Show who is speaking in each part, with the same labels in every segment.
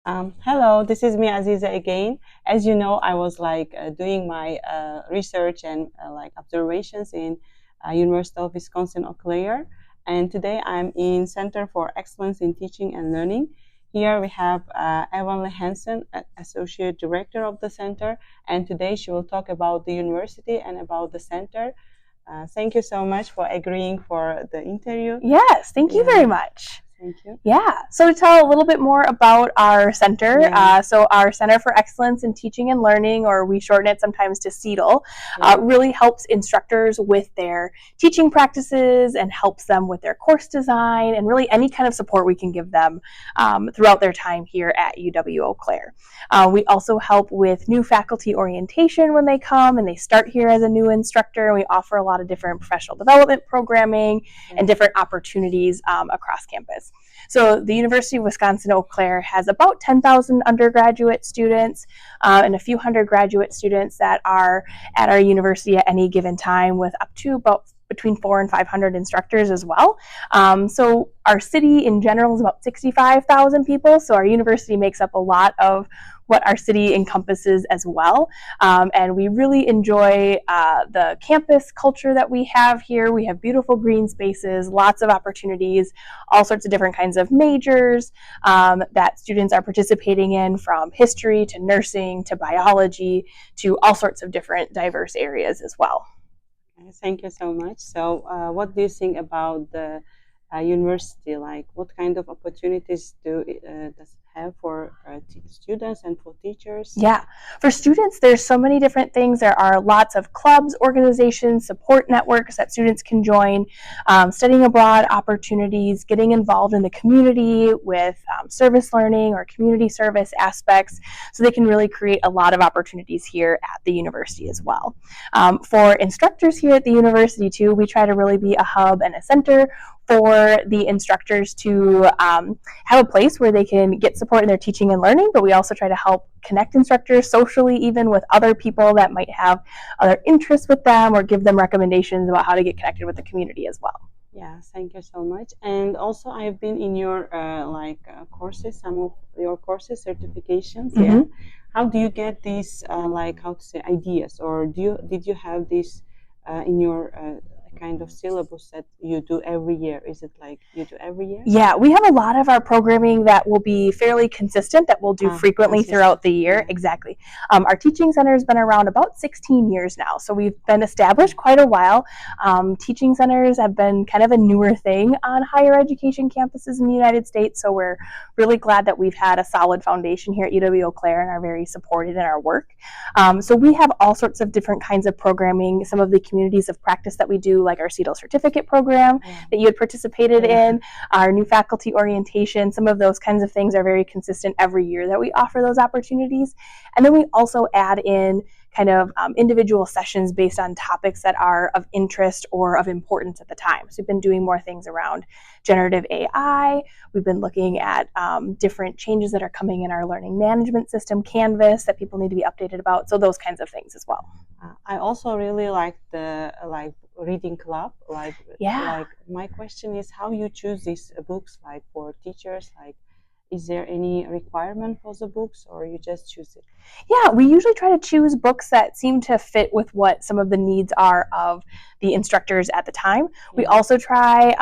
Speaker 1: Hello, this is me, Aziza, again. As you know, I was doing my research and observations in University of Wisconsin Eau Claire, and today I'm in Center for Excellence in Teaching and Learning. Here we have Evan Hansen, Associate Director of the center, and today she will talk about the university and about the center. Thank you so much for agreeing for the interview.
Speaker 2: Yes, thank you very much.
Speaker 1: Thank you.
Speaker 2: Yeah, so to tell a little bit more about our center, so our Center for Excellence in Teaching and Learning, or we shorten it sometimes to CETL, really helps instructors with their teaching practices and helps them with their course design and really any kind of support we can give them throughout their time here at UW Eau Claire. We also help with new faculty orientation when they come and they start here as a new instructor, and we offer a lot of different professional development programming and different opportunities across campus. So the University of Wisconsin-Eau Claire has about 10,000 undergraduate students and a few hundred graduate students that are at our university at any given time, with up to about between 400 and 500 instructors as well. So our city in general is about 65,000 people, so our university makes up a lot of what our city encompasses as well. And we really enjoy the campus culture that we have here. We have beautiful green spaces, lots of opportunities, all sorts of different kinds of majors that students are participating in, from history to nursing to biology to all sorts of different diverse areas as well.
Speaker 1: Thank you so much. So, what do you think about the university? Like, what kind of opportunities does it have for students and for teachers?
Speaker 2: Yeah, for students, there's so many different things. There are lots of clubs, organizations, support networks that students can join, studying abroad opportunities, getting involved in the community with service learning or community service aspects, so they can really create a lot of opportunities here at the university as well. For instructors here at the university too, we try to really be a hub and a center for the instructors to have a place where they can get support in their teaching and learning, but we also try to help connect instructors socially, even with other people that might have other interests with them, or give them recommendations about how to get connected with the community as well.
Speaker 1: Yeah, thank you so much. And also, I've been in your courses, some of your courses, certifications. Mm-hmm. Yeah. How do you get these how to say, ideas, or did you have this in your kind of syllabus that you do every year? Is it like you do every year?
Speaker 2: Yeah, we have a lot of our programming that will be fairly consistent, that we'll do frequently throughout the year. Yeah. Exactly. Our teaching center has been around about 16 years now, so we've been established quite a while. Teaching centers have been kind of a newer thing on higher education campuses in the United States, so we're really glad that we've had a solid foundation here at UW Eau Claire and are very supported in our work. So we have all sorts of different kinds of programming. Some of the communities of practice that we do, like our CETL certificate program that you had participated in, our new faculty orientation, some of those kinds of things are very consistent every year that we offer those opportunities. And then we also add in kind of individual sessions based on topics that are of interest or of importance at the time. So we've been doing more things around generative AI. We've been looking at different changes that are coming in our learning management system, Canvas, that people need to be updated about. So those kinds of things as well.
Speaker 1: I also really like the reading club. Like my question is, how you choose these books, like for teachers, like is there any requirement for the books, or you just choose it?
Speaker 2: Yeah, we usually try to choose books that seem to fit with what some of the needs are of the instructors at the time. We also try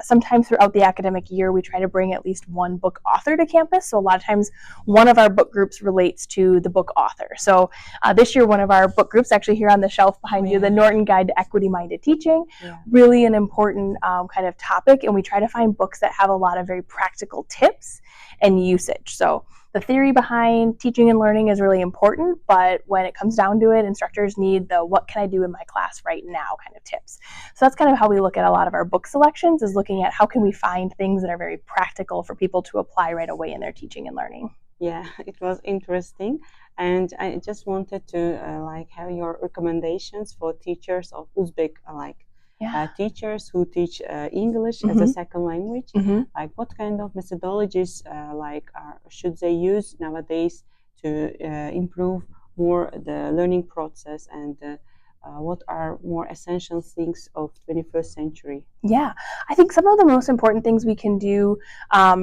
Speaker 2: sometime throughout the academic year, we try to bring at least one book author to campus. So a lot of times one of our book groups relates to the book author. So this year, one of our book groups, actually here on the shelf behind you, the Norton Guide to Equity-Minded Teaching, really an important kind of topic. And we try to find books that have a lot of very practical tips and usage. So the theory behind teaching and learning is really important, but when it comes down to it, instructors need the what can I do in my class right now kind of tips. So that's kind of how we look at a lot of our book selections, is looking at how can we find things that are very practical for people to apply right away in their teaching and learning.
Speaker 1: Yeah, it was interesting. And I just wanted to have your recommendations for teachers of Uzbek teachers who teach English as a second language. Like what kind of methodologies should they use nowadays to improve more the learning process and what are more essential things of 21st century?
Speaker 2: Yeah, I think some of the most important things we can do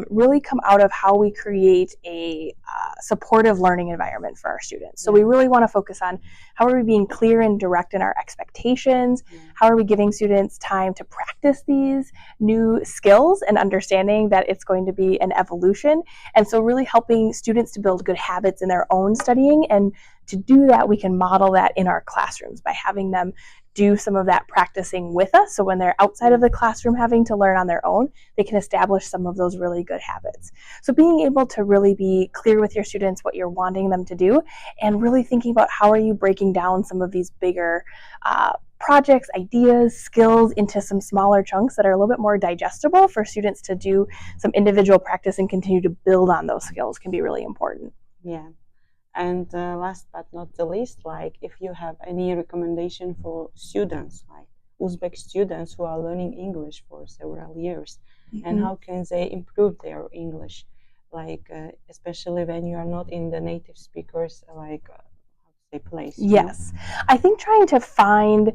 Speaker 2: really come out of how we create a supportive learning environment for our students. So we really want to focus on how are we being clear and direct in our expectations? How are we giving students time to practice these new skills and understanding that it's going to be an evolution? And so really helping students to build good habits in their own studying. And to do that, we can model that in our classrooms by having them do some of that practicing with us. So when they're outside of the classroom having to learn on their own, they can establish some of those really good habits. So being able to really be clear with your students what you're wanting them to do, and really thinking about how are you breaking down some of these bigger projects, ideas, skills into some smaller chunks that are a little bit more digestible for students to do some individual practice and continue to build on those skills can be really important.
Speaker 1: Yeah. And last but not the least, like if you have any recommendation for students, like Uzbek students who are learning English for several years, and how can they improve their English, like especially when you are not in the native speakers like place.
Speaker 2: Yes, I think trying to find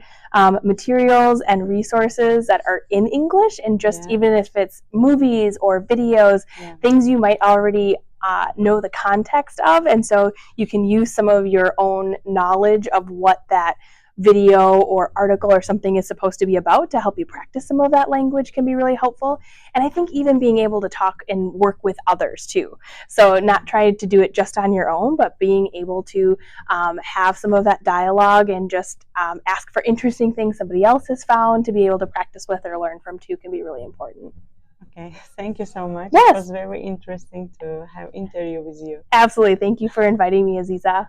Speaker 2: materials and resources that are in English, and just even if it's movies or videos, things you might already know the context of, and so you can use some of your own knowledge of what that video or article or something is supposed to be about to help you practice some of that language can be really helpful. And I think even being able to talk and work with others too. So not try to do it just on your own, but being able to have some of that dialogue and just ask for interesting things somebody else has found to be able to practice with or learn from too can be really important.
Speaker 1: Okay, thank you so much.
Speaker 2: Yes.
Speaker 1: It was very interesting to have interview with you.
Speaker 2: Absolutely. Thank you for inviting me, Aziza.